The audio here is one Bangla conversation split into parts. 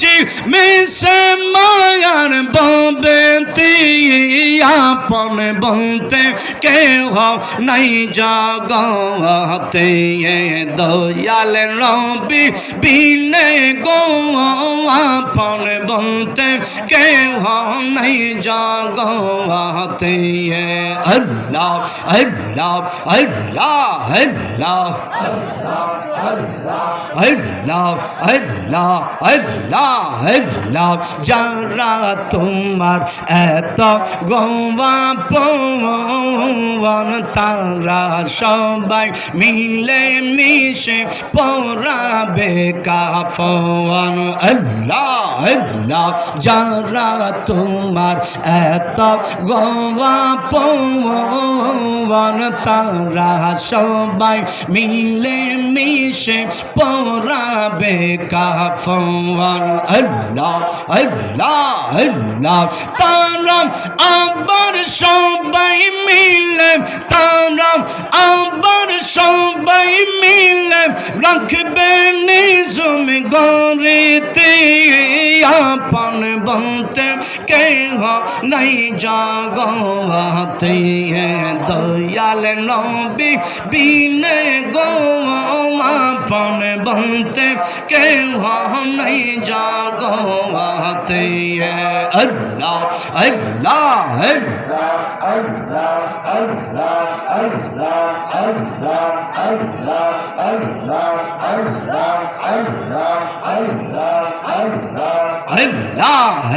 মিশি মিশে মায়ার ববেতে আপন বলতে কেহ নাই জগতে দয়াল নবী বিনে গো আপন বলতে কেহ নাই জগতে আল্লাহ আল্লাহ আল্লাহ আল্লাহ আল্লাহ আল্লাহ আল্লাহ আল্লাহ যারা তোমার এত গোপন তারা সবাই মিলে মিশে পরাবে কাফন আল্লাহ আল্লাহ যারা তোমার এত গোপন তারা সবাই মিলে মিশে পরাবে কাফন আল্লাহ আল্লাহ আল্লাহ তারা আবার সবাই মিলে তারা আবার সবাই মিলে রাখবে নিজম গড়েতে আপন বলতে কেহ নাই জগতে দয়াল নবী বিনে গো আপন বলতে কেহ নাই জগতে আল্লাহ আল্লাহ আল্লাহ আল্লাহ আল্লাহ আল্লাহ আল্লাহ আল্লাহ আল্লাহ আল্লাহ আল্লাহ আল্লাহ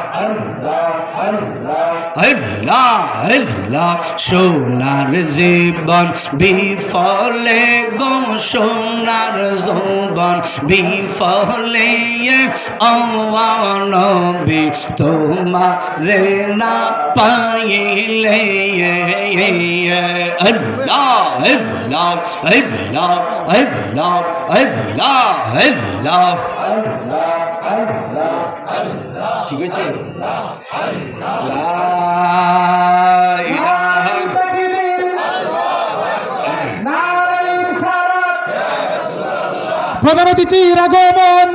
আল্লাহ আল্লাহ আল্লাহ আল্লাহ সোনার জীবন বিফলে গো সোনার যৌবন বিফলে নবী তোমারে না পাইলে আল্লাহ আল্লাহ আল্লাহ আল্লাহ আল্লাহ আল্লাহ ঠিক আছে প্রধান অতিথির আগমন।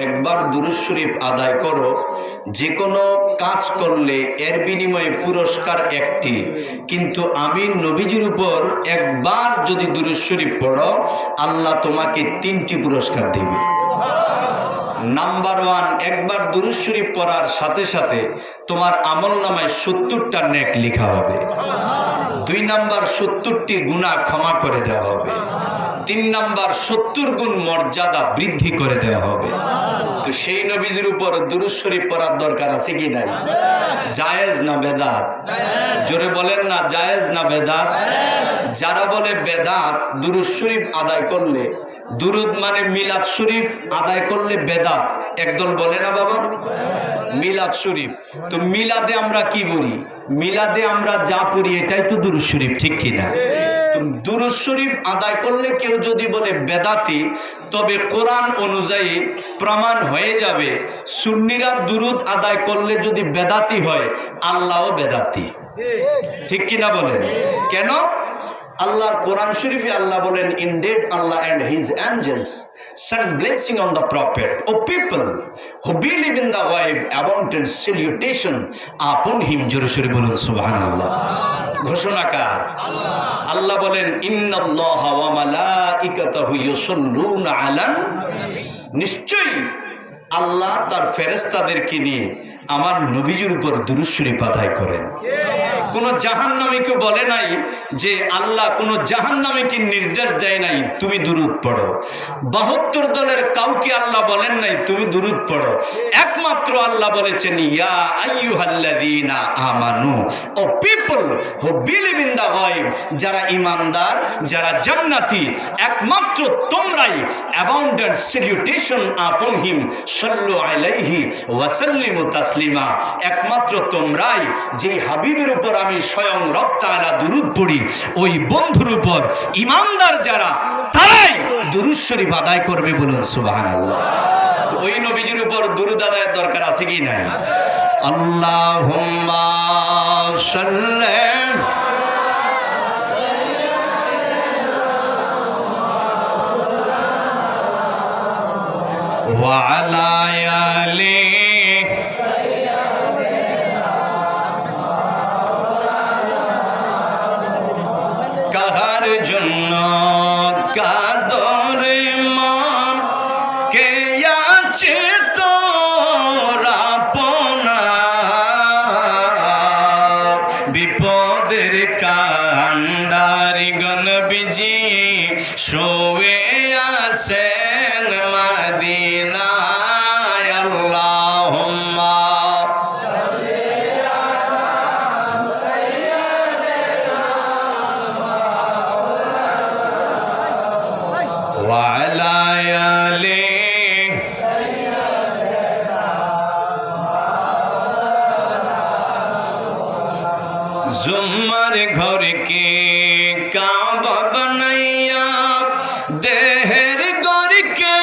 একবার দুরূদ শরীফ আদায় করো, যে কোনো কাজ করলে এর বিনিময়ে পুরস্কার একটি, কিন্তু আমি নবীজির উপর একবার যদি দুরূদ শরীফ পড়ো আল্লাহ তোমাকে 3টি পুরস্কার দেবে। নাম্বার 1, একবার দুরূদ শরীফ পড়ার সাথে সাথে তোমার আমল নামায় 70টা নেক লেখা হবে। 2 নাম্বার 70টি গুনাহ ক্ষমা করে দেওয়া হবে। 3 নাম্বার 70 গুণ মর্যাদা বৃদ্ধি করে দেওয়া হবে। তো সেই নবীজির উপর দুরূদ শরীফ পড়ার দরকার আছে কি নাই? জায়েজ না বেদাত? জোরে বলেন না, জায়েজ না বেদাত? যারা বলে বেদাত, দুরূদ শরীফ আদায় করলে, দুরূদ মানে মিলাদ শরীফ আদায় করলে বেদাত, একদল বলে না বাবা মিলাদ শরীফ। তো মিলাদে আমরা কি বলি? মিলাদে আমরা যা পড়ি এটাই তো দুরূদ শরীফ, ঠিক কিনা? তো দুরূদ শরীফ আদায় করলে কেউ যদি বলে বেদাতি, তবে কোরআন অনুযায়ী প্রমাণ হয়ে যাবে সুন্নিরা দুরূদ আদায় করলে যদি বেদাতি হয়, আল্লাহও বেদাতি, ঠিক কিনা বলেন? কেন? আল্লাহর কোরআন শরীফে আল্লাহ বলেন, indeed Allah and his angels send blessing on the prophet, O people who believe in the wife, abundant salutation upon him. জোরে সরে বলুন সুবহানাল্লাহ। ঘোষণা কার? আল্লাহ বলেন, ইন্নাল্লাহা ওয়া মালাইকাতাহু ইউসাল্লুনা আলান, নিশ্চয়ই আল্লাহ তার ফেরেশতাদেরকে নিয়ে আমার নবীজির উপর দুরূদ শরীফ আদায় করেন। কোন জাহান্নামীকে বলে নাই যে আল্লাহ, কোন জাহান্নামীকে নির্দেশ দেয় নাই তুমি দুরূদ পড়ো। 72 দলের কাউকে আল্লাহ বলেন নাই তুমি দুরূদ পড়ো। একমাত্র আল্লাহ বলেছেন, ইয়া আইয়ুহাল্লাযীনা আমানু, O people who believe in the গায়ব, যারা ঈমানদার, যারা জান্নাতি, একমাত্র তোমরাই অ্যাবাউন্ডেন্ট স্যালুটেশন আপন হিম সাল্লু আলাইহি ওয়া সাল্লিমু তাসলিমা, একমাত্র তোমরাই যে হাবিবের উপর আমি স্বয়ং রব তাআলা দুরূদ পড়ি, ওই বন্ধুর উপর ঈমানদার যারা, তারাই দুরূদ শরীফ আদায় করবে। বলুন সুবহানাল্লাহ। ওই নবীজির উপর দুরূদ আদায়ের দরকার আছে কি নাই? আল্লাহুম্মা সাল্লি وعلى آله কাহার জন্য কাদরে মন কে আছে তোরা আপনা বিপদের কান্ডারি গনবিজি শোয়ে আসেন মদিনায় আল্লাহুম্মা وعلى آله जुम्मर घर के काबा बनैया देहर घर के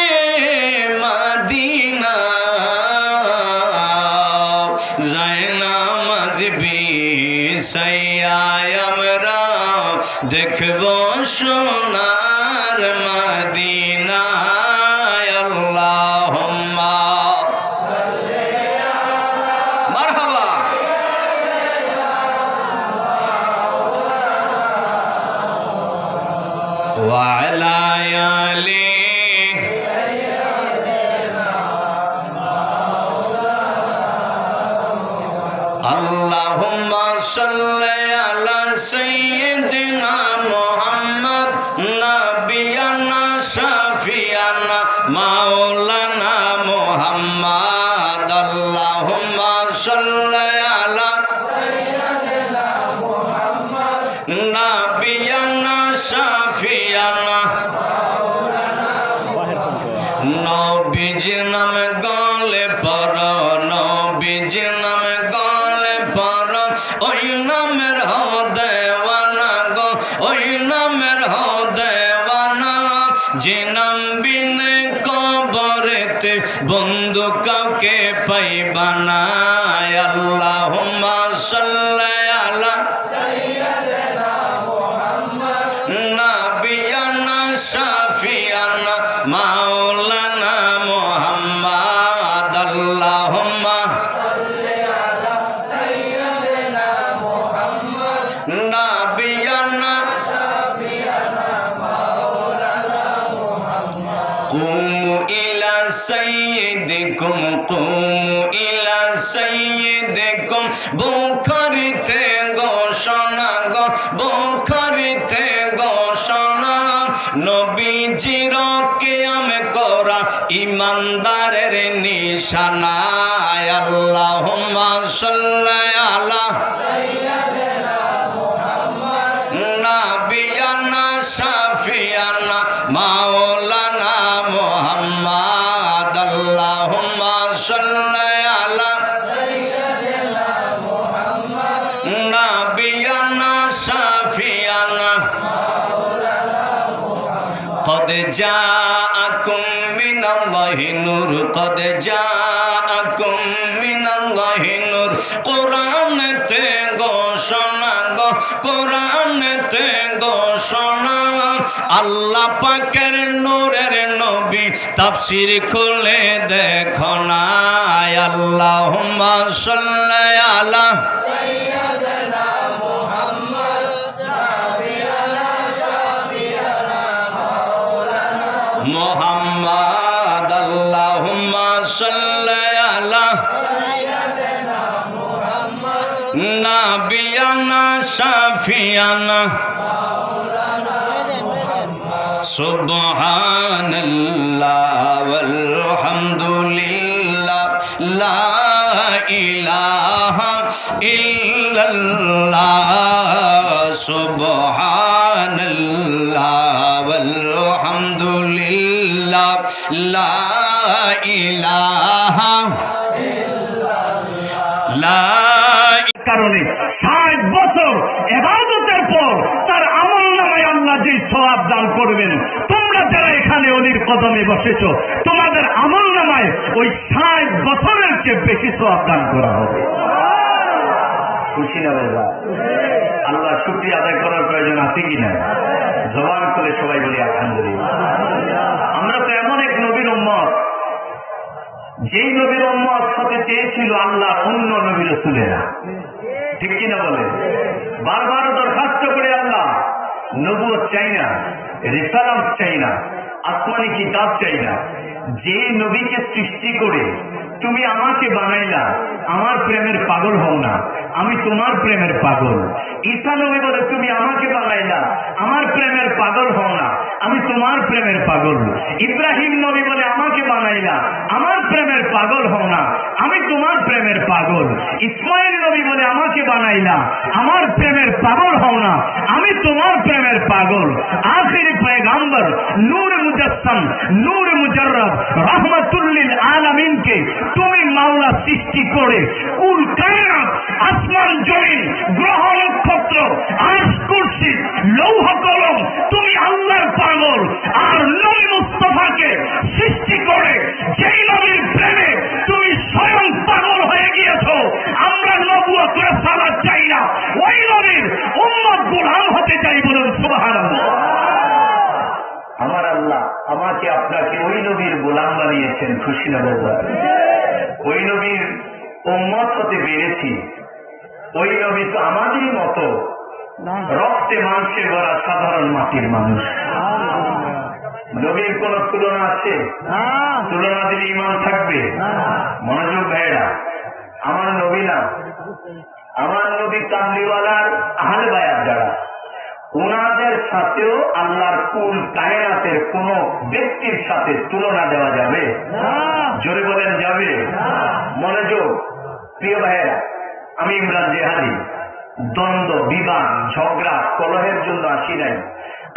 मदीना जायना मजबी सैया আমরা দেখব সোনার মদিনা আল্লাহুম্মা মারহাবা وعلى آله اللهم صل على سيدنا محمد نبينا شفيعنا مولانا محمد اللهم صل على سيدنا محمد نبينا شفيعنا নবীজির নামে গলে পড় নবীজির নামে গলে পড় ওই নামের হও দেওয়ানা গো ওই নামের হও দেওয়ানা যে নাম বিনে কবরেতে বন্ধু কাউকে পাইবা না আল্লাহুম্মা সাল্লি আলা সাইয়্যিদিনা মুহাম্মদ নাবিয়ানা শাফিয়ানা মাওলানা মুহাম্মদ আল্লাহুম্মা সাল্লি আলা সাইয়্যিদিনা মুহাম্মদ নাবিয়ানা শাফিয়ানা মাওলানা মুহাম্মদ কুমু ইলা সাইয়্যিদিকুম কুমু ইলা সাইয়্যিদিকুম বুখারীতে ঘোষণা গো বুখারীতে ঘোষণা নবীজির কিয়াম করা ইমানদারের নিশানা আল্লাহুম্মা সাল্লি আলা সাইয়্যিদিনা মুহাম্মদ নাবিয়ানা শাফিয়ানা মাওলানা মুহাম্মদ আল্লাহুম্মা সাল্লি আলা সাইয়্যিদিনা মুহাম্মদ নাবিয়ানা শাফিয়ানা قد جاءكم من الله نور قد جاءكم من الله نور قرآن তে ঘোষণা গো কোরআন তে ঘোষণা আল্লাহ পাকের নূরের নবী তাফসীর খুলে দেখো না আল্লাহুম্মা সাল্লি আলা সাইয়্যিদিনা মুহাম্মদ নাবিয়ানা শাফিয়ানা محمد اللهم صل على سيدنا محمد نبينا شفيعنا سبحان الله والحمد لله لا إله إلا الله سبحان الله والحمد لله لا إله إلا الله কারণে 60 বছর ইবাদতের পর তার আমলনামায় আল্লাহ যে সওয়াব দান করবেন তোমরা যারা এখানে ওলির কদমে বসেছো তোমাদের আমলনামায় ওই 60 বছরের চেয়ে বেশি সওয়াব দান করা হবে। খুশি না বাবা? আল্লাহ শুকরিয়া আদায় করার প্রয়োজন আছে কিনা? জবান করে সবাই বলি আলহামদুলিল্লাহ। আমরা তো এমন এক নবীর উম্মত যেই নবীর উম্মত হতে চেয়েছিল আল্লাহ অন্য নবী রাসূলেরা, ঠিক কিনা বলে? বারবার দরখাস্ত করে আল্লাহ নবুয়ত চাই না, রিসালাত চাই না, আসমানি কিতাব চাই না, যে নবীকে সৃষ্টি করে তুমি আমাকে বানাইলা, আমার প্রেমের পাগল হও না, আমি তোমার প্রেমের পাগল। ঈসা নবী বলে তুমি আমাকে বানাইলা, আমার প্রেমের পাগল হও না, আমি তোমার প্রেমের পাগল। ইব্রাহিম নবী বলে আমাকে বানাইলা, আমার প্রেমের পাগল হও না, আমি তোমার প্রেমের পাগল। ইসমাইল নবী বলে আমাকে বানাইলা, আমার প্রেমের পাগল হও না, আমি তোমার প্রেমের পাগল। আখিরি পয়গাম্বর নূর মুজাসসাম, নূর মুজাররদ, রাহমাতুল লিল আলামিনকে তুমি মাওলা সৃষ্টি করে কুল কায়নাত, আসমান জমিন, গ্রহ নক্ষত্র, আরশ কুরসি, লৌহ কলম, তুমি আল্লাহর পাগল। আর নবী মুস্তাফাকে সৃষ্টি করে যেই নবীর প্রেমে তুমি স্বয়ং পাগল হয়ে গিয়েছো, আমরা নবুয়ত রিসালাত চাই না, ওই নবীর উম্মত গোলাম হতে চাই। বলুন সুবহানাল্লাহ। আমার আল্লাহ আমাকে আপনাকে ওই নবীর গোলাম বানিয়েছেন, খুশি না বাবা? ওই নবীর উম্মত হতে পেরেছি। ওই নবী তো আমাদেরই মতো রক্তে মাংসে গড়া সাধারণ মাটির মানুষ। নবীর কোন তুলনা আছে? তুলনা দিলে ইমান থাকবে? মনোযোগ ভাইরা, আমার নবী না, আমার নবী কামলিওয়ালার আহলে বায়াত যারা, ওনাদের সাথেও আল্লাহর কুল কায়নাতের কোন ব্যক্তির সাথে তুলনা দেওয়া যাবে? জোরে বলেন যাবে? মনোযোগ প্রিয় ভাইয়েরা, আমি ইমরান জেহাদি দ্বন্দ্ব, বিবাদ, ঝগড়া, কলহের জন্য আসি নাই।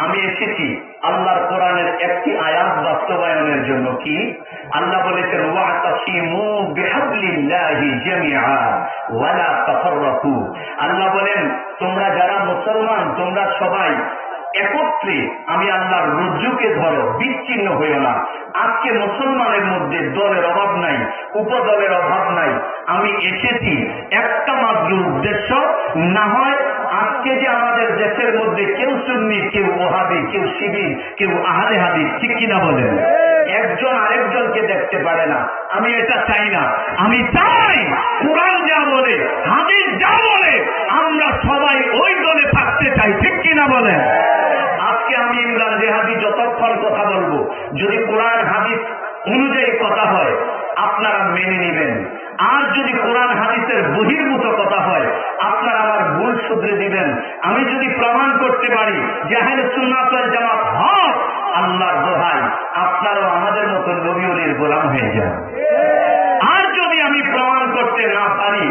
আমি এসেছি আল্লাহর কোরআনের একটি আয়াত বাস্তবায়নের জন্য। কি আল্লাহ বলেছেন? ওয়াতাসিমু বিহাবলিল্লাহি জামিআ ওয়ালা তাফাররাকু। আল্লাহ বলেন তোমরা যারা মুসলমান তোমরা সবাই একত্রে আমি আল্লাহর রজ্জুকে ধরো, বিচ্ছিন্ন হইও না। আজকে মুসলমানের মধ্যে দলের অভাব নাই, উপদলের অভাব নাই। আমি এসেছি একটা মাত্র উদ্দেশ্য, না হয় আজকে যে আমাদের দেশের মধ্যে কেউ সুন্নি, কেউ ওহাবি, কেউ শিবির, কেউ আহলে হাদিস, ঠিক কিনা বলেন? একজন আরেকজনকে দেখতে পারে না। আমি এটা চাই না। আমি চাই কোরআন যা বলে, হাদিস যা বলে, আমরা সবাই ওই দলে থাকতে চাই, ঠিক কিনা বলেন? আজকে আমি ইমরান জেহাদি যতক্ষণ কথা বলবো, যদি কোরআন হাদিস অনুযায়ী কথা হয় আপনারা মেনে নেবেন, আর যদি কোরআন হাদিসের বহির্ভূত কথা হয় আপনারা আমার ভুল শুধরে দিবেন। আমি যদি প্রমাণ করতে পারি যে আহলে সুন্নাত ওয়াল জামাত হক, আল্লাহর দোহাই আপনারাও আমাদের মতো নবী ওলির গোলাম হয়ে যান। আর যদি আমি প্রমাণ করতে না পারি,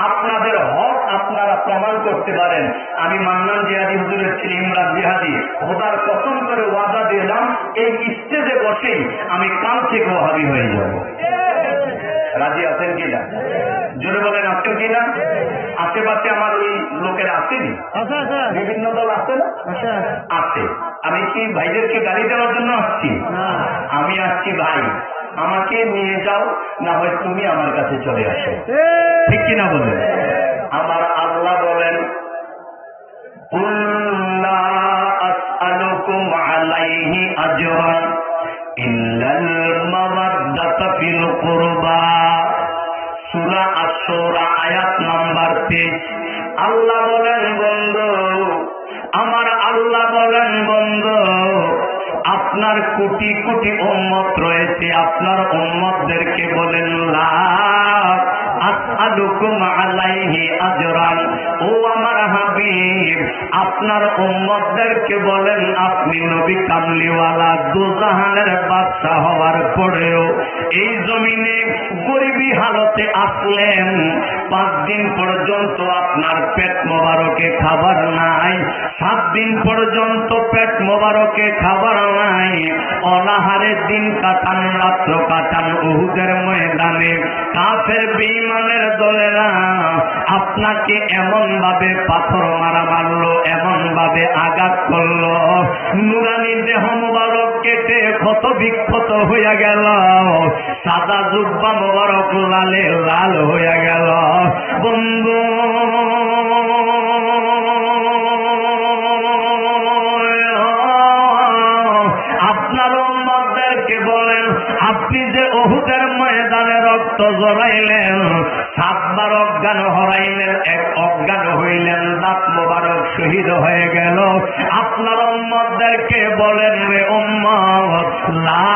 আপনাদের হক আপনারা প্রমাণ করতে পারেন। আমি মান্নান জিহাদি হুজুরের ছেলে ইমরান জিহাদি খোদার কসম করে ওয়াদা দিলাম, এই স্টেজে বসেই আমি কাল থেকে ওয়াহাবি হয়ে যাব। রাজি আছেন কিনা? জোরে বলেন আছেন কিনা? আশেপাশে আমার ওই লোকের আসেনি, বিভিন্ন দল আছে না? আছে। আমি কি ভাইদেরকে গাড়ি দেওয়ার জন্য আসছি? আমি আসছি ভাই আমাকে নিয়ে যাও, না হয় তুমি আমার কাছে চলে আসো, ঠিক কিনা বলেন? আমার আল্লাহ বলেন কুল লা আসআলুকুম আলাইহি আজরান ইল্লাল মাওয়াদ্দাতা ফিল কুরবা। সূরা আশ-শুরা আয়াত নাম্বার 23। আল্লাহ বলেন বন্ধু, আমার আল্লাহ বলেন বন্ধু, আপনার কোটি কোটি উম্মত রয়েছে, আপনার উম্মতদেরকে বলেন লা আসআলুকুম আলাইহি আজরান। ও আমার হাবিব, আপনার উম্মতদেরকে বলেন আপনি নবী কামলিওয়ালা দুজাহানের বাদশা হওয়ার পরেও এই জমিনে গরিবী হালতে আসলেন। 5 দিন পর্যন্ত আপনার পেট মোবারকে খাবার নাই, 7 দিন পর্যন্ত পেট মোবারকে খাবার নাই, অনাহারে দিন কাটান, রাত্র কাটান উহুদের ময়দানে। কাফের বেঈমানের দলেরা আপনাকে এমন ভাবে পাথর মারা মারলো, এমন ভাবে আঘাত করলো, নুরানি দেহ মোবারক কেটে ক্ষত বিক্ষত হইয়া গেল, সাদা জুব্বা মোবারক লালে লাল হইয়া গেল। বন্ধু আপনার উম্মতদেরকে বলেন আপনি যে উহুদের ময়দানে ময়দানে রক্ত জড়াইলেন, 7 বার অজ্ঞান হরাইলেন, এক অজ্ঞান হইলেন, দাঁত মোবারক শহীদ হয়ে গেল। আপনার উম্মতদেরকে বলেন, রে উম্মত, লা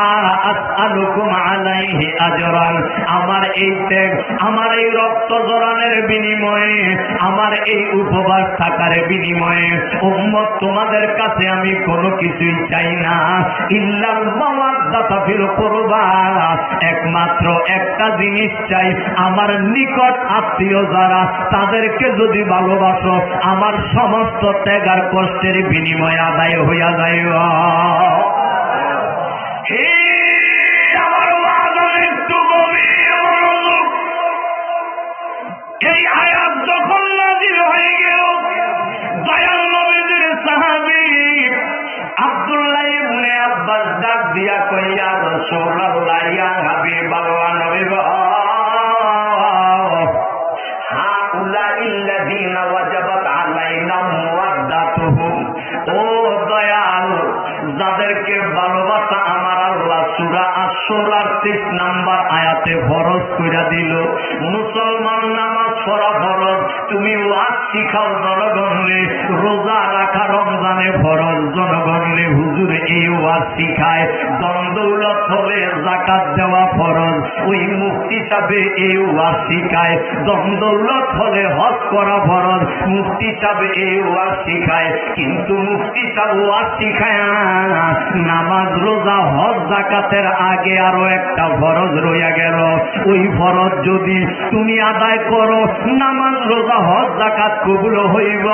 আসআলুকুম আলাইহি আজরান, আমার এই ত্যাগ, আমার এই রক্ত জড়ানোর বিনিময়ে, আমার এই উপবাস থাকার বিনিময়ে উম্মত তোমাদের কাছে আমি কোনো কিছুই চাই না, ইল্লাল মাওয়াদ্দাতা ফিল কুরবা, একমাত্র একটা জিনিস চাই, আমার নিকট আত্মীয় যারা তাদেরকে যদি ভালোবাসো, আমার সমস্ত ত্যাগ আর কষ্টের বিনিময় আদায় হইয়া যায়। আমার বাজার একটু গভীর মনোযোগ। এই আয়াত যখন নাযিল হয়ে গেল, দয়াল নবীর সাহাবী আব্দুল্লাহ ইবনে আব্বাস ডাক দিয়া কই, ইয়া রাসূলুল্লাহ, ইয়া হাবিবাল্লাহ, নবী গো, হাউলাইল্লাযীনা ওয়াজাবাত আলাইনা মুওয়াদ্দাতুহুম, ও দয়াল, যাদেরকে ভালোবাসা আমার আল্লাহ সূরা আশ-শুরার 30 নম্বর আয়াতে ফরজ কইরা দিল। মুসলমান নামাজ পড়া ফরজ, তুমি ওয়াজ শিখাও জনগণরে, রোজা রাখা রমজানে ফরজ জনগণরে, হুজুর এই ওয়াজ শিখায়। দন্দৌলত হলে যাকাত দেওয়া ফরজ, ওই মুফতি সাহেব এই ওয়াজ শিখায়। দন্দৌলত হলে হজ করা ফরজ, মুফতি সাহেব এই ওয়াজ শিখায়। কিন্তু মুফতি সাহেব ওয়াজ শিখায় না, নামাজ রোজা হজ যাকাতের আগে আরো একটা ফরজ রইয়া গেল। ওই ফরজ যদি তুমি আদায় করো, নামাজ রোজা হজ যাকাত কবুল হইব।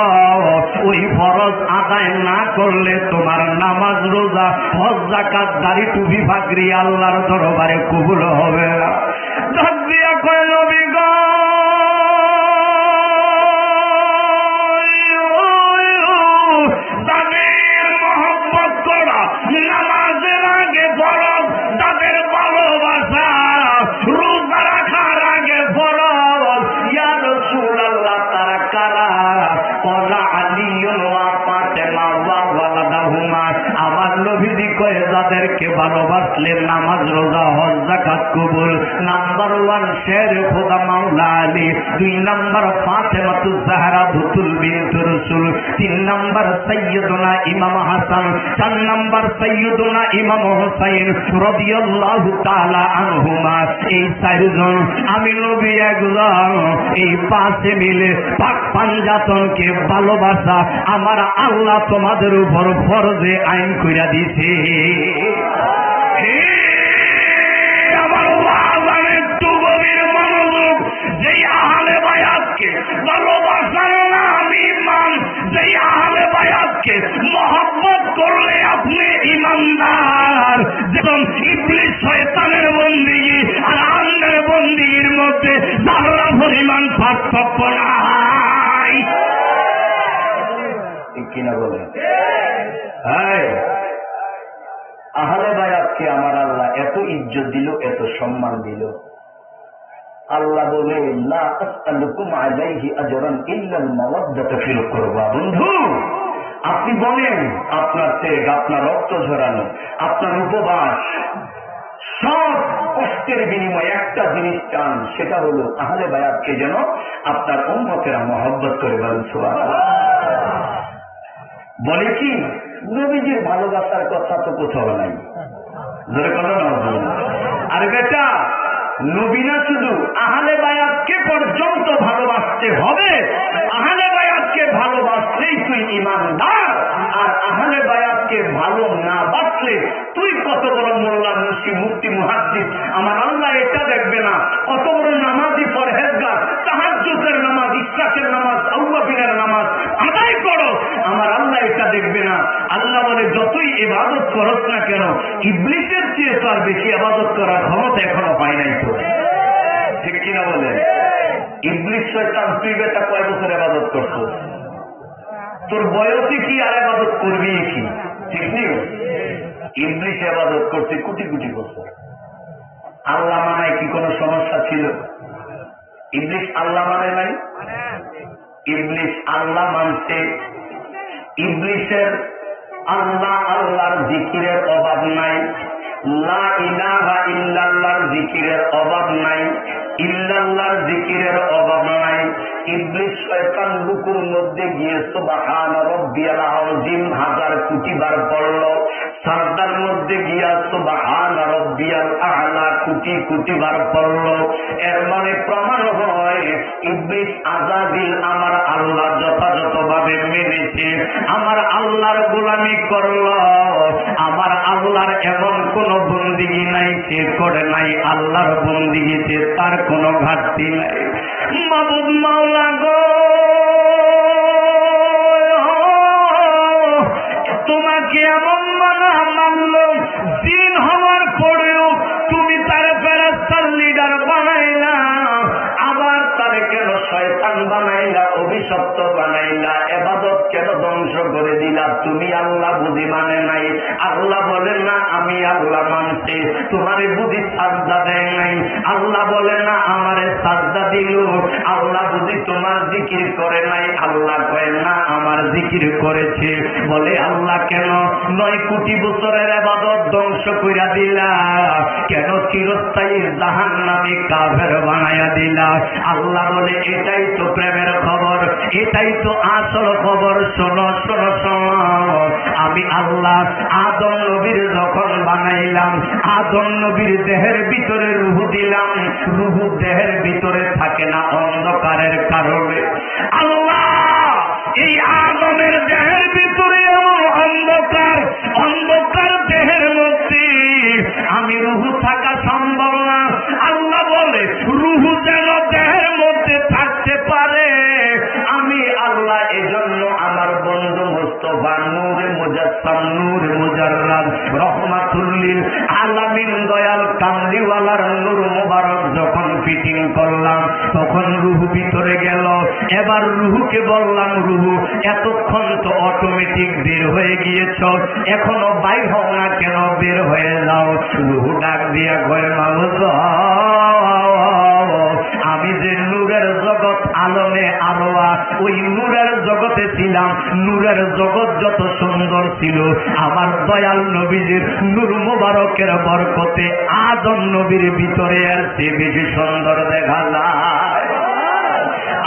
ওই ফরজ আদায় না করলে তোমার নামাজ রোজা হজ যাকাত দাড়ি টুপি পাগড়ি আল্লাহর দরবারে কবুল হবে না। ডাক দিয়া কয়, নবী গো, তাদের মহব্বত করা নামাজের আগে ফরজ, তাদের ভালোবাসা রোজা রাখার আগে ফরজ। ইয়া রাসূলুল্লাহ, তারা কারা? ক্বালা আলিয়ুন ওয়া ফাতিমা ওয়া ওয়ালাদাহুমা, আমার নবীজি কয়, যাদেরকে ভালোবাসলে নামাজ রোজা হজ যাকাত কবুল। নাম্বার 1 শের খোদা মাওলা আলী, 2 নাম্বার ফাতেমাতুজ জাহরা বুতুল বিনতুর রাসূল, 3 নাম্বার সাইয়্যিদুনা ইমাম হাসান, 4 নাম্বার সাইয়্যিদুনা ইমাম হুসাইন রাদিয়াল্লাহু তাআলা আনহুমা। এই 4 জন আমি নবী একজন, এই 5 মিলে পাক পাঞ্জাতনকে ভালোবাসা আমার আল্লাহ তোমাদের উপর ফরজে আইন কইরা দিয়েছে। আমার ওয়াজ একটু গভীর মনোযোগ। যেই আহলে বায়াতকে ভালোবাসার নাম ঈমান, যেই আহলে বায়াতকে মহব্বত করলে আপনি ঈমানদার। যেমন ইবলিস শয়তানের বন্দিগি আর আল্লাহর বন্দিগির মধ্যে যারা পরিমাণ পার্থক্য নাই, ঠিক কিনা বলে? হ্যাঁ, আহলে বায়াতকে আমার আল্লাহ এত ইজ্জত দিল, এত সম্মান দিল। আল্লাহ বলে, লা আসআলুকুম আলাইহি আজরান ইল্লাল মাওয়াদ্দাতা ফিল কুরবা। বন্ধু, আপনি বলেন, আপনার ত্যাগ, আপনার রক্ত ঝরানো, আপনার উপবাস, সব কষ্টের বিনিময়ে একটা জিনিস চান, সেটা হলো আহলে বায়াতকে যেন আপনার উম্মতেরা মহব্বত করে। বলেন সুবহানাল্লাহ। বলে কি, নবীজির ভালোবাসার কথা তো কোথাও নাই, ধরে কথা না। আর বেটা, নবী না শুধু আহলে বায়াতকে পর্যন্ত ভালোবাসতে হবে। আহলে বায়াতকে ভালোবাসলেই তুই ঈমানদার, আর আহলে বায়াতকে ভালো না বাসলে তুই কত বড় মোল্লা, মুফতি, মুফতি, মুহাদ্দিস, আমার আল্লাহ এটা দেখবে না। কত বড় নামাজি, পরহেজগার, তাহাজ্জুদের নামাজ, ইশরাকের নামাজ, আউয়াবিনের নামাজ আদায় করো, আমার আল্লাহ এটা দেখবে না। আল্লাহ বলে, যতই ইবাদত করস না কেন, ইবলিসের চেয়ে তো আর বেশি ইবাদত করার ক্ষমতা এখনো পাই নাই তো। ঠিক কিনা বলে? ইবলিস শয়তান, তুই বেটা কয় বছর ইবাদত করছো? তোর বয়সে কি আর ইবাদত করবি কি? ঠিক নেই? ইবলিস ইবাদত করছে কোটি কোটি বছর। আল্লাহ মানায় কি কোনো সমস্যা ছিল? ইবলিস আল্লাহ মানে নাই? ইবলিস আল্লাহ মানছে। ইবলিসের আল্লাহ আল্লাহর জিকিরের অভাব নাই। লা ইলাহা ইল্লাল্লাহর জিকিরের অভাব নাই, ইল্লাল্লাহর জিকিরের অভাব নাই। ইবলিস শয়তান রুকুর মধ্যে গিয়ে সুবহান রাব্বিয়াল আযীম 1000 কোটি বার পড়ল, সাজদার মধ্যে গিয়া সুবহান রাব্বিয়াল আ'লা কোটি কোটি বার পড়ল। এর মানে প্রমাণ হয় ইবলিস আযাবিল আমার আল্লাহ যথাযথভাবে মেনেছে, আমার আল্লাহর গোলামি করল। আমার আল্লাহর এমন কোন বন্দিগি নাই সে করে নাই, আল্লাহর বন্দিগিতে তার কোনো ঘাটতি নাই। মাবুদ মাওলা গো, তোমাকে এমন মানল, দিন হওয়ার পরেও তুমি তার ফেরেশতার লিডার বানাইলা, আবার তারে কেন শয়তান বানাইলা, অভিশপ্ত বানাইলা, ইবাদত কেন ধ্বংস করে দিলা? তুমি আল্লাহ বুঝি মানে নাই? আল্লাহ বলেন না আমি আল্লাহ মানছি, তোমারে বুঝি সাজদা দেয় নাই? আল্লাহ বলেন না আমারে সাজদা দিল, আল্লাহ বুঝি তোমার জিকির করে নাই? আল্লাহ কয় না আমার জিকির করেছে। বলে আল্লাহ কেন 9 কোটি বছরের ইবাদত ধ্বংস কইরা দিলা? কেন চিরস্থায়ী জাহান্নামী কাফের বানায়া দিলা? আল্লাহ বলে এটাই তো প্রেমের খবর, এটাই তো আসল খবর। শোনো শোনো শোনো, আমি আল্লাহ আদম নবীর যখন বানাইলাম, আদম নবীর দেহের ভিতরে রূহ দিলাম, রূহ দেহের ভিতরে থাকে না অন্ধকারের কারণে। আল্লাহ এই আদমের দেহের ভিতরে অন্ধকার, অন্ধকার দেহের মধ্যে আমি রূহ থাকা সম্ভব না। আল্লাহ বলে রূহ যেন দেহের মধ্যে থাকতে পারে, আমি আল্লাহ এজন্য আমার বন্ধু মুস্তাফা নূরে মুজাসসাম, নূরে মুজাররাদ, রহমাতুল লিল আলামিন দয়াল কামলিওয়ালার নূর মোবারক যখন ফিটিং করলাম, তখন রূহ ভিতরে গেল। এবার রূহকে বললাম, রূহ এতক্ষণ তো অটোমেটিক বের হয়ে গিয়েছ, এখনো বাইর হও না কেন? বের হয়ে যাও। রূহ ডাক দিয়া কয় মাবুদ, আমি যে নূরের জগৎ আলমে আরোয়া, ওই নূরের জগতে ছিলাম। নূরের জগৎ যত সুন্দর ছিল, আমার দয়াল নবীজির নূর মোবারকের বরকতে আদম নবীর ভিতরে আর সে বেশি সুন্দর দেখা যায়।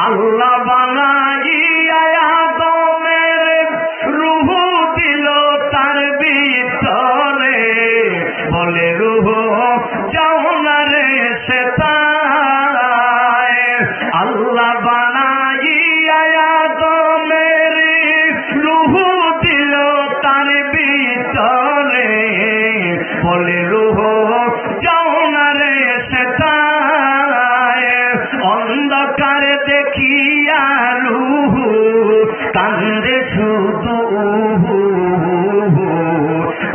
আল্লাহ বানাইয়া আদমের রূহ দিল তার ভিতরে, বলে রূহ যাও না রে সেতায়। আল্লাহ বানাইয়া আদমের রূহ দিল তার ভিতরে, বলে রূহ যাও না রে সেতায়। অন্ধকারে দেখিয়া রূহ কান্দে শুধু,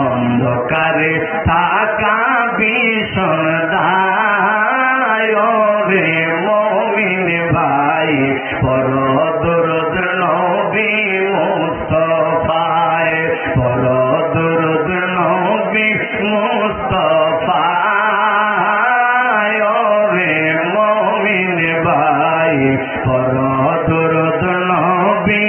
অন্ধকারে থাকা ভীষণ দায় রে মুমিন ভাই, পরদরদ নবী মুস্তাফায়, পরদরদ নবী মুস্তাফায় রে মুমিন ভাই, পরদরদ নবী।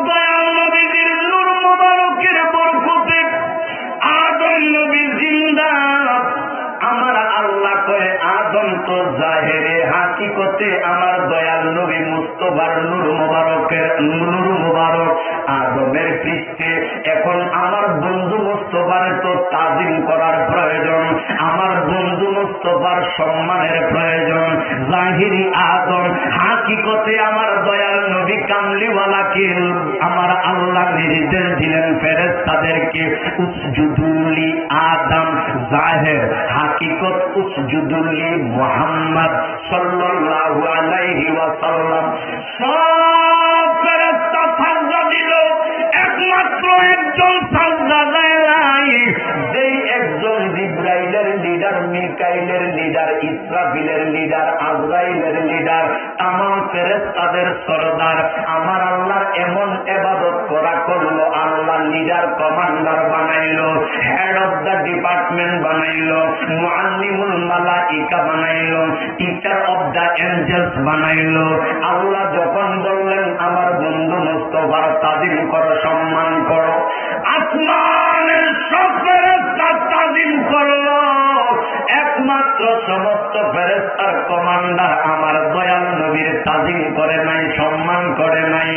দয়াল নবীজির নূর মোবারকের বরকতে আদম নবী জিন্দা। আমার আল্লাহ কয় আদম তো জাহেরে, হাকিকতে আমার দয়াল নবী মুস্তাফার নূর মোবারকের নূর মোবারক আদমের পৃষ্ঠে। এখন আমার বন্ধু মুস্তাফার তো তাজিম করার প্রয়োজন, আমার বন্ধু মুস্তাফার সম্মানের প্রয়োজন। জাহিরি আদম, হাকিকতে আমার দয়াল নবী কামলিওয়ালাকে আমার আল্লাহ নির্দেশ দিলেন ফেরেশতাদেরকে, উসজুদুলি আদম। জাহের হাকিকত উসজুদুলি মুহাম্মদ সাল্লাল্লাহু আলাইহি ওয়াসাল্লাম। সব ফেরেশতা সাজদা দিল, একমাত্র একজন সাজদা দেয় নাই, যেই একজন জিবরাইলের লিডার, মিকাইলের লিডার, ইসরাফিলের লিডার, আজরাইলের লিডার, তামাম ফেরেশতাদের সরদার আমার আল্লাহর এমন ইবাদত করা করলো, আল্লাহ লিডার কমান্ডার বানাইলো, হেড অফ দ্য ডিপার্টমেন্ট বানাইলো, মুআল্লিমুল মালাইকা বানাইলো, টিচার অফ দ্য এঞ্জেলস বানাইলো। আল্লাহ যখন বললেন আমার বন্ধু মুস্তাফার তাজিম করো, সম্মান করো, আসমানের সব একমাত্র সমস্ত ফেরেশতার কমান্ডার আমার দয়াল নবীর তাজিম করে নাই, সম্মান করে নাই।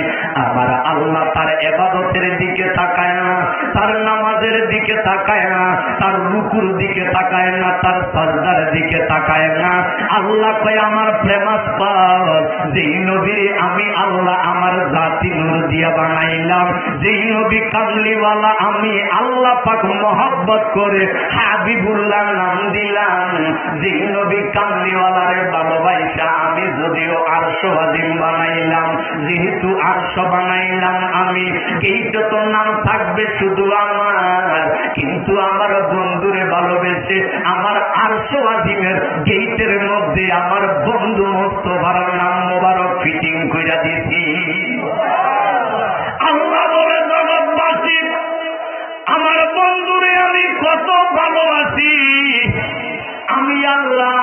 আমার আল্লাহ তার ইবাদতের দিকে তাকায় না, তার নামাজের দিকে তাকায় না, তার রুকুর দিকে তাকায় না, তার সাজদার দিকে তাকায় না। আল্লাহ কয় আমার প্রেমাস্পদ যেই নবী আমি আল্লাহ আমার জাতি নূর দিয়া বানাইলাম, যেই নবী কামলিওয়ালা আমি আল্লাহ পাক মহব্বত করে হাবিবুল্লাহ নাম দিলাম, যেই নবী কামলিওয়ালারে ভালোবাসা আমি যদিও আরশ আজিম বানাইলাম, যেহেতু আরশ বানাইলাম আমি, এই যত নাম থাকবে শুধু আমার, কিন্তু আমার বন্ধুরে ভালোবেসে আমার আরশ আজিমের গেটের মধ্যে আমার বন্ধু মোস্তফার নাম মোবারক ফিটিং কইরা দিছি। আল্লাহ বলে জগৎবাসী আমার বন্ধুরে আমি কত ভালোবাসি। আমি আল্লাহ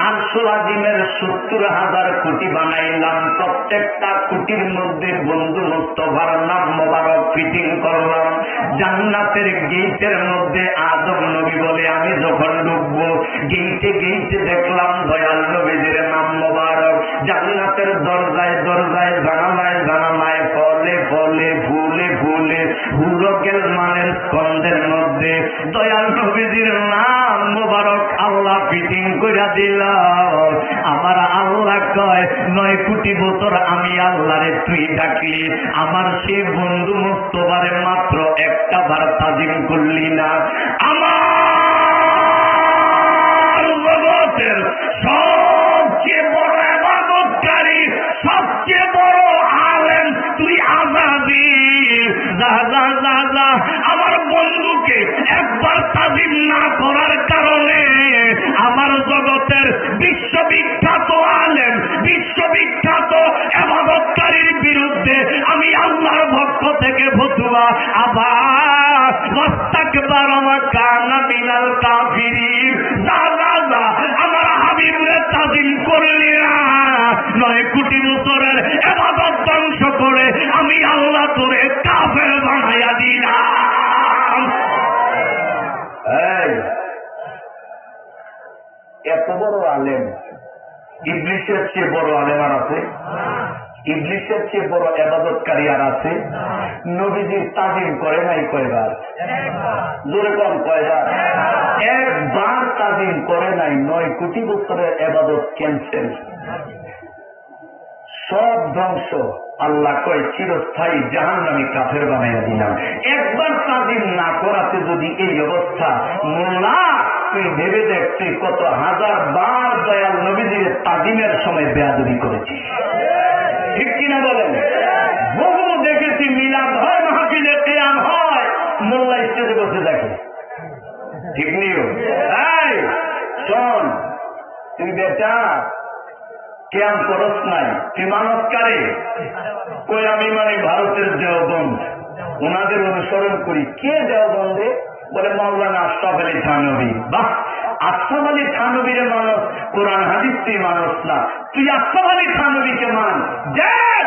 আরশ আজিমের 70,000 কোটি বানাইলাম, প্রত্যেকটা কোটির মধ্যে বন্ধু মুস্তাফার নাম মোবারক ফিটিং করলাম। জান্নাতের গেটের মধ্যে আদম নবী বলে আমি যখন ঢুকবো, গেটে গেটে দেখলাম দয়াল নবীদের নাম মোবারক। জান্নাতের দরজায় দরজায় জানালায় জানালায় ফলে ফলে ফুলে ফুলে হুরকেল মানের স্কন্ধের মধ্যে দয়াল নবীদের নাম মোবারক আল্লাহ ফিটিং কইরা দিল। আমার আল্লাহ কয় 9 কোটি বছর আমি আল্লাহরে তুই ডাকলি, আমার সে বন্ধু মুস্তফারে মাত্র একটা বার তাজিম করলি না। আমার জগতের সবচেয়ে বড় ইবাদতকারী, সবচেয়ে বড় আলেম তুই আযাবীর। যা যা যা যা আমার বন্ধুকে একবার তাজিম না করার কারণে আমার জগতের বিশ্ববিখ্যাত আলেম, বিশ্ববিখ্যাত ইবাদতকারীর বিরুদ্ধে আমি আল্লাহর পক্ষ থেকে ফতোয়া আবার ওয়াস্তাকবার ওয়া কানা মিনাল কাফিরিন। যা যা যা আমার হাবিবের তাজিম করলি না, 9 কোটি বছরের ইবাদত ধ্বংস করে আমি আল্লাহ তোরে কাফের বানাইয়া দিলাম। এত বড় আলেম, ইবলিসের চেয়ে বড় আলেম আর আছে? ইবলিসের চেয়ে বড় ইবাদতকারী আর আছে? নবীজির তাজিম করে নাই কয়বার? জোরে কম কয়বার? একবার তাজিম করে নাই, 9 কোটি বছরের ইবাদত ক্যান্সেল, সব ধ্বংস। আল্লাহ কয় চিরস্থায়ী জাহান্নামী কাফের বানাইয়া দিলাম। একবার তাজিম না করাতে যদি এই অবস্থা, মোল্লা তুই ভেবে দেখ তুই কত হাজার বার দয়াল নবীজির তাজিমের সময় বেয়াদবি করেছিস, ঠিক কিনা বলেন? বহু দেখেছি মিলাদ হয়, মাহফিলে কিয়াম হয়, মোল্লা স্টেজে বসে দেখে, ঠিক নিও। এই শোন, তুই বেটা কিয়াম করস নাই, তুই মানত কারে? কই আমি মানে ভারতের দেওবন্দ, ওনাদের অনুসরণ করি। কে দেওবন্দে? বলে মাওলানা আশরাফ আলী থানভী। বাহ, আশরাফ আলী থানভীরে মানুষ, কোরআন হাদিস তুই মানুষ না, তুই আশরাফ আলী থানভীকে মান। দেখ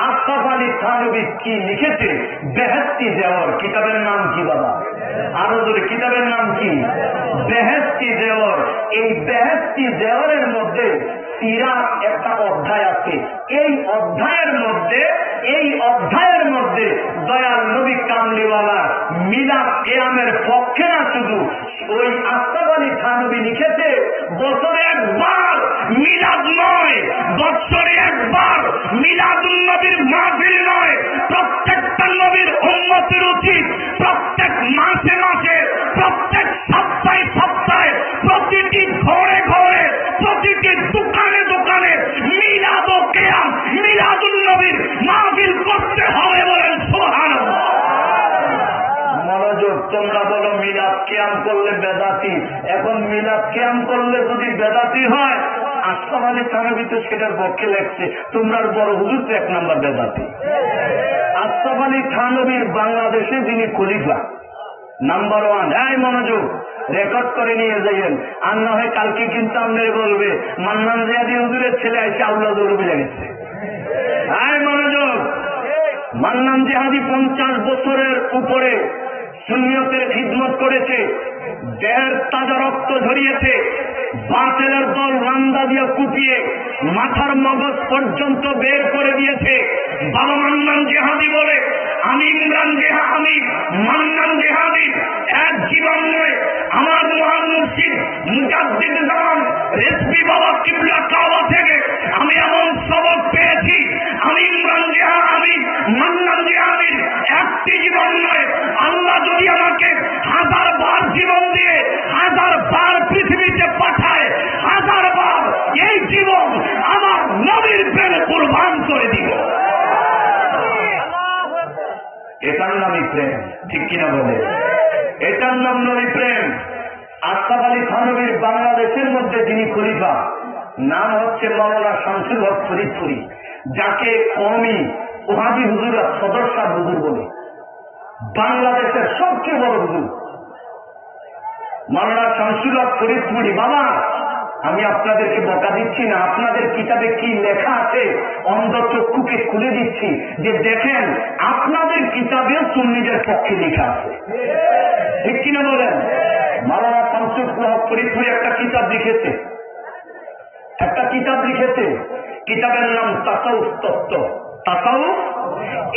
আশরাফ আলী থানভী কি লিখেছে, বেহেশতি দেওর। কিতাবের নাম কি বাবা? আরো জোরে, কিতাবের নাম কি? বেহেশতি দেওর। এই বেহেশতি দেওরের মধ্যে সিরাত একটা অধ্যায় আছে। এই অধ্যায়ের মধ্যে দয়াল নবী কামলিওয়ালা মিলাদ কিয়ামের পক্ষে না, শুধু ওই আশরাফ আলী থানভী লিখেছে বছরে একবার মিলাদ নয়, বছরে একবার মিলাদুন নবীর মাহফিল নয়, প্রত্যেকটা নবীর উম্মতের উচিত প্রত্যেক মাসে মাসে, প্রত্যেক সপ্তাহে সপ্তাহে, প্রতিটি ঘরে ঘরে, প্রতিটি দোকানে দোকানে মিলাদ ও কিয়াম, মিলাদুন নবীর মাহফিল করতে হবে। বলেন সুবহানাল্লাহ। মনোযোগ, তোমরা বলো মিলাদ কিয়াম করলে বেদাতি। এখন মিলাদ কিয়াম করলে যদি বেদাতি হয়, আশরাফ আলী থানভী তো সেটার পক্ষে লেখছে, তোমরা বড় হুজুর তো 1 নম্বর বেদাতি। আশরাফ আলী থানভীর বাংলাদেশে যিনি খলিফা নাম্বার 1, এই মনোযোগ, রেকর্ড করে নিয়ে যাইয়েন, আর না হয় কালকে কিন্তু আপনার বলবে মান্নান জিয়াদি হুজুরের ছেলে এসে আল্লাহ বুঝে গেছে। এই মনোযোগ, মান্নান জিহাদি 50 বছরের উপরে সুন্নিয়তের খিদমত করেছে, দেহের তাজা রক্ত ঝরিয়েছে, দিয়ে কুপিয়ে মাথার মগজ পর্যন্ত বের করে দিয়েছে। বাবা মান্নান জেহাদি বলে, আমি মান্নান জেহাদি এক জীবন নয়, আমার মহান মুর্শিদ মুজাদ্দিদ জামান রেসপি বাবা কিবলা কাওয়া থেকে আমি এমন সবক পেয়েছি, আমি মান্নান জেহাদির একটি জীবন নয়, আল্লাহ যদি আমাকে 1000 বার জীবন দিয়ে 1000 বার পৃথিবীতে পাঠায়, 1000 বার এই জীবন আমার নবীর প্রেমে কুরবান করে দিব। এটার নামই প্রেম, ঠিক কিনা বলে? এটার নাম নবী প্রেম। আশরাফ আলী থানভীর বাংলাদেশের মধ্যে যিনি খলিফা, নাম হচ্ছে মাওলানা শামসুল হক ফরিদপুরি, যাকে কওমি ওহাবি হুজুররা সদস্য হুজুর বলে। বাংলাদেশের সবচেয়ে বড় হুজুর মাওলানা শামসুল হক ফরিদপুরি। বাবা, আমি আপনাদেরকে বকা দিচ্ছি না, আপনাদের কিতাবে কি লেখা আছে অন্ধ চক্ষুকে খুলে দিচ্ছি যে দেখেন আপনাদের কিতাবেও সুন্নিদের পক্ষে লেখা আছে, ঠিক কিনা বলেন? মাওলানা শামসুল হক ফরিদপুরি একটা কিতাব লিখেছে, কিতাবের নাম তাসাউফ তত্ত্ব।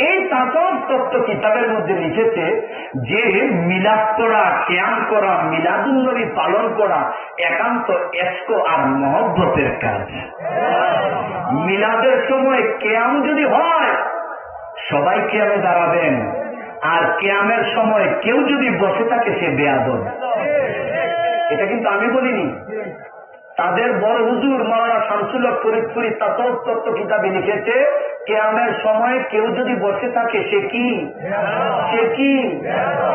এই তাসাউফ তত্ত্ব কিতাবের মধ্যে লিখেছে যে মিলাদ করা, কিয়াম করা, মিলাদুন নবী পালন করা একান্ত ইশক আর মহব্বতের কাজ। মিলাদের সময় কিয়াম যদি হয় সবাই কিয়ামে দাঁড়াবেন, আর কিয়ামের সময় কেউ যদি বসে থাকে সে বেয়াদব। এটা কিন্তু আমি বলিনি, তাদের বড় হুজুর মাওলানা শামসুল হক ফরিদপুরি তাসাউফ তত্ত্ব কিতাবে লিখেছে কিয়ামের সময় কেউ যদি বসে থাকে সে কি?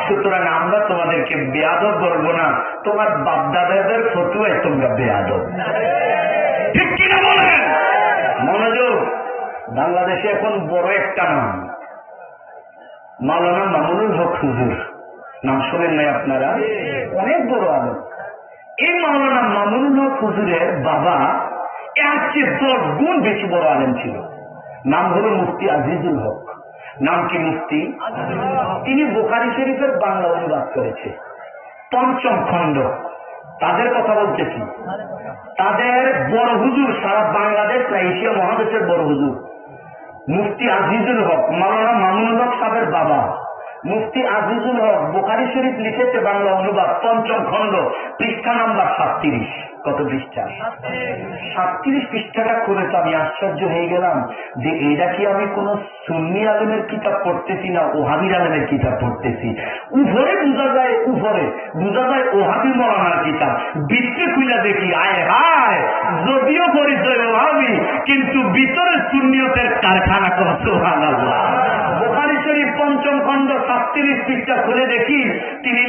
সুতরাং আমরা তোমাদেরকে বেয়াদব বলবো না, তোমার বাপদাদাদের ফতুয়ায় তোমরা বেয়াদব, ঠিক কিনা বলেন? মনোযোগ। বাংলাদেশে এখন বড় একটা নাম মাওলানা মামুনুল হক হুজুর, নাম শোনেন নাই আপনারা? অনেক বড় আলেম। এই মাওলানা মামুনুল হক হুজুরের বাবা এর চেয়ে 10 গুণ বেশি বড় আলেম ছিল। নাম হলো মুফতি আজিজুল হক। নাম কি? মুফতি। তিনি বুখারী শরীফের বাংলা অনুবাদ করেছে, 5ম খণ্ড। তাদের কথা বলতেছি, তাদের বড় হুজুর সারা বাংলাদেশ না এশিয়া মহাদেশের বড় হুজুর মুফতি আজিজুল হক, মাওলানা মামুনুল হক সাহেবের বাবা মুফতি আজিজুল হক বুখারী শরীফ লিখেছে বাংলা অনুবাদ, 5ম খণ্ড, পৃষ্ঠা নাম্বার 37। কত পৃষ্ঠা? 37 পৃষ্ঠাটা করে তো আমি আশ্চর্য হয়ে গেলাম যে এইটা কি আমি কোন সুন্নি আলেমের কিতাব পড়তেছি না ওহাবির আলেমের কিতাব পড়তেছি। উপরে বোঝা যায় ওহাবি মৌলানার কিতাব, ভিতরে খুলে দেখি আয় হায়, যদিও পরিচয় ওহাবি কিন্তু ভিতরে সুন্নিয়তের কারখানা। কত সুবহানাল্লাহ। বুখারী শরীফ 5ম খণ্ড 37 পৃষ্ঠা খুলে দেখি তিনি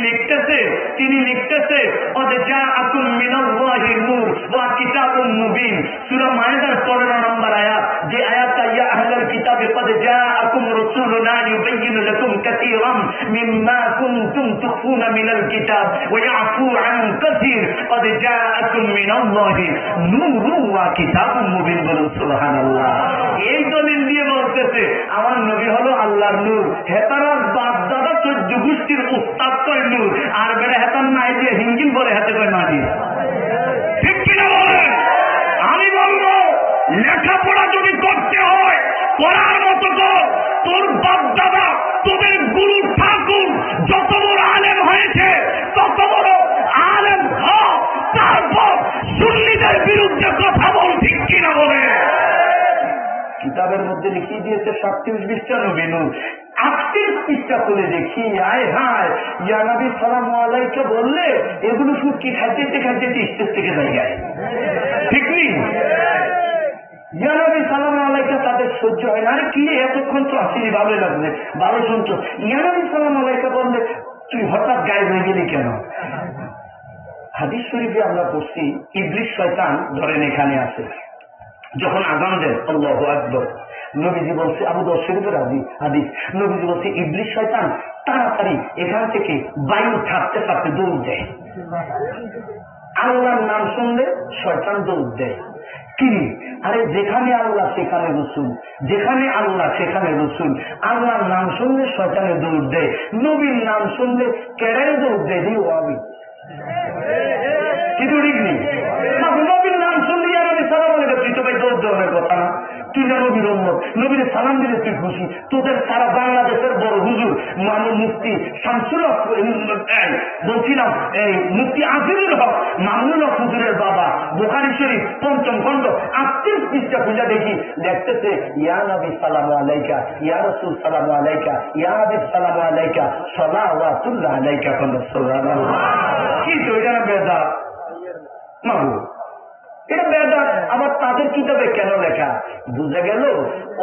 লিখতেছে قد جاءكم من الله النور وكتاب مبين। সূরা মায়েদার 15 নম্বর আয়াত, যে আয়াতটা ইয়া আহলাল কিতাব قد جاءكم رسولنا يبين لكم كثيرا مما كنتم تخفون من الكتاب ويعفو عن كثير قد جاءكم من الله نور وكتاب مبين। বলুন সুবহানাল্লাহ। এই দলিল দিয়ে বলতেছে আমার নবী হলো আল্লাহর নূর। হেতার বাপ দাদা 14 গোষ্ঠীর উস্তাদ কয় নূর, আর বেড়ে হেতার নাই দিয়ে হিঙ্গিল বলে হাতে কয় মাটি, ঠিক কিনা বলেন? আমি বলবো লেখাপড়া যদি করতে হয় করার মতো কর। তোর বাপ দাদা, তোদের গুরু ঠাকুর যত বড় আলেম হয়েছে তত বড় আলেম হ, তারপর সুন্নিদের বিরুদ্ধে কথা বল, ঠিক কিনা বলে? কিতাবের মধ্যে লিখিয়ে দিয়েছে 37 পৃষ্ঠা নবী নূর। 38 পৃষ্ঠা খুলে দেখি আয় হায়, ইয়া নবী সালামু আলাইকা বললে এগুলো শুধু কি খাইতে স্টেজ থেকে জায়গায়, ঠিক নেই? ইয়া নবী সালামু আলাইকা তাদের সহ্য হয় না। আরে কি এতক্ষণ তো আসিনি, ভালোই লাগবে, ভালো শুনছো। ইয়া নবী সালামু আলাইকা বললে তুই হঠাৎ গায়ে হয়ে গেলি কেন? হাদিস শরীফে আমরা পড়ছি ইবলিস শয়তান ধরেন এখানে আছে, যখন আযান দেন আল্লাহু আকবার, নবীজি বলছে, আবু দাউদ শরীফের হাদিস, নবীজি বলছে ইবলিস শয়তান তাড়াতাড়ি এখান থেকে বায়ু ছাড়তে ছাড়তে দৌড় দেয়। আল্লাহর নাম শুনলে শয়তান দৌড় দেয়। কি? আরে যেখানে আল্লাহ সেখানে রসুল, যেখানে আল্লাহ সেখানে রসুল। আল্লাহর নাম শুনলে শয়তানে দৌড় দেয়, নবীর নাম শুনলে কেড়াই দৌড় দেয়। ওয়াবি কিন্তু ঠিক নেই, নবীর নাম শুনলে নবীর সালাম দিলে তুই খুশি। তোদের সারা বাংলাদেশের বড় হুজুর মামুন মুফতি শামসুল হক, বলছিলাম এই মুফতি আজিজুল হক মামুনুল হক হুজুরের বাবা, বুখারী শরীফ ৫ম খণ্ড ৩৮ পৃষ্ঠা খুঁজে দেখি দেখতেছে ইয়া নবী সালামু আলাইকা, ইয়া রাসূল সালামু আলাইকা, ইয়া হাবিব সালামু আলাইকা, সালাওয়াতুল্লাহ আলাইকা। সুবহানাল্লাহ। কি তো এটা না বেদাত মাহবুব, এটা বেদাত। আবার তাদের কিতাবে কেন লেখা? বুঝা গেল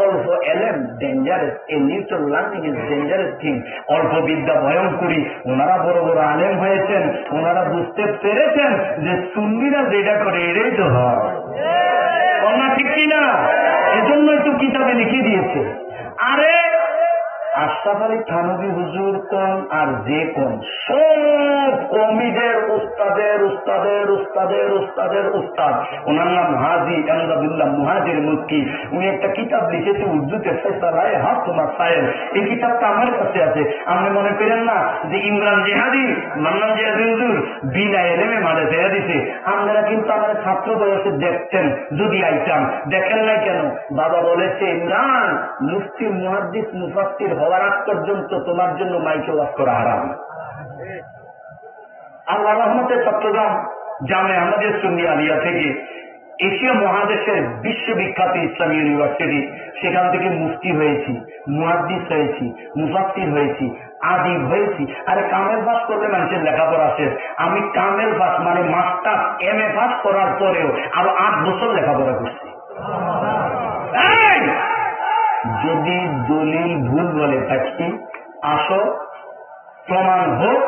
অল্প এলেম dangerous, a little learning is dangerous thing. অল্প বিদ্যা ভয়ঙ্করী। ওনারা বড় বড় আলেম হয়েছেন, ওনারা বুঝতে পেরেছেন যে সুন্নিরা যেটা করে এটাই তো হয়, না ঠিক কিনা? এজন্যই তো কিতাবে লিখে দিয়েছে। আরে আশরাফ আলী থানভী হুজুর কোন আর যে কোন সব কমিদের উস্তাদের উস্তাদের উস্তাদের উস্তাদের উস্তাদ। ওনার নাম হাজি এমদাদুল্লাহ মুহাজির মুক্তি। উনি একটা কিতাব লিখেছে উর্দুতে, ফয়সালায়ে হক মাসাইল। এই কিতাবটা আমার কাছে আছে। আপনি মনে করেন না যে ইমরান জিহাদি, মান্নান জিহাদি হুজুর বিনা এলেমে মাঠে দেয়া দিছে। আপনারা কিন্তু আমার ছাত্র বয়সে দেখতেন যদি আইতাম। দেখেন নাই কেন? বাবা বলেছে ইমরান মুফতি মুহাদ্দিস মুফাসসির হওয়ার আগ পর্যন্ত তোমার জন্য মাইকে ওয়াজ করা হারাম। আল্লাহ রহমতে চট্টগ্রাম জামে আমাদের সুন্নি আলিয়া থেকে এশিয়া মহাদেশের বিশ্ববিখ্যাত ইসলামী ইউনিভার্সিটি, সেখান থেকে মুফতি হয়েছি, মুহাদ্দিস হয়েছি, মুফাসসির হয়েছি, আদিব হয়েছি। আরে কামেল পাস করলে মানুষের লেখাপড়া শেষ। আমি কামেল পাস মানে মাস্টার MA পাস করার পরেও আরো 8 বছর লেখাপড়া করছি। যদি দলিল ভুল বলে থাকি আসো, প্রমাণ হোক।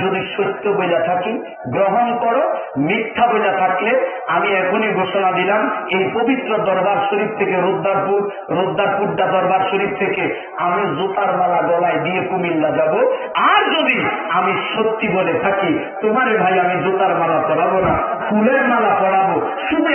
যদি সত্য বইলা থাকি গ্রহণ করো, মিথ্যা বইলা থাকলে আমি এখনই ঘোষণা দিলাম এই পবিত্র দরবার শরীফ থেকে রোদ্দারপুরটা দরবার শরীফ থেকে আমি জুতার মালা গলায় দিয়ে কুমিল্লা যাব। আর যদি আমি সত্যি বলে থাকি তোমারে ভাই আমি জুতার মালা পরাবো না, ফুলের মালা পরাবো। শুধু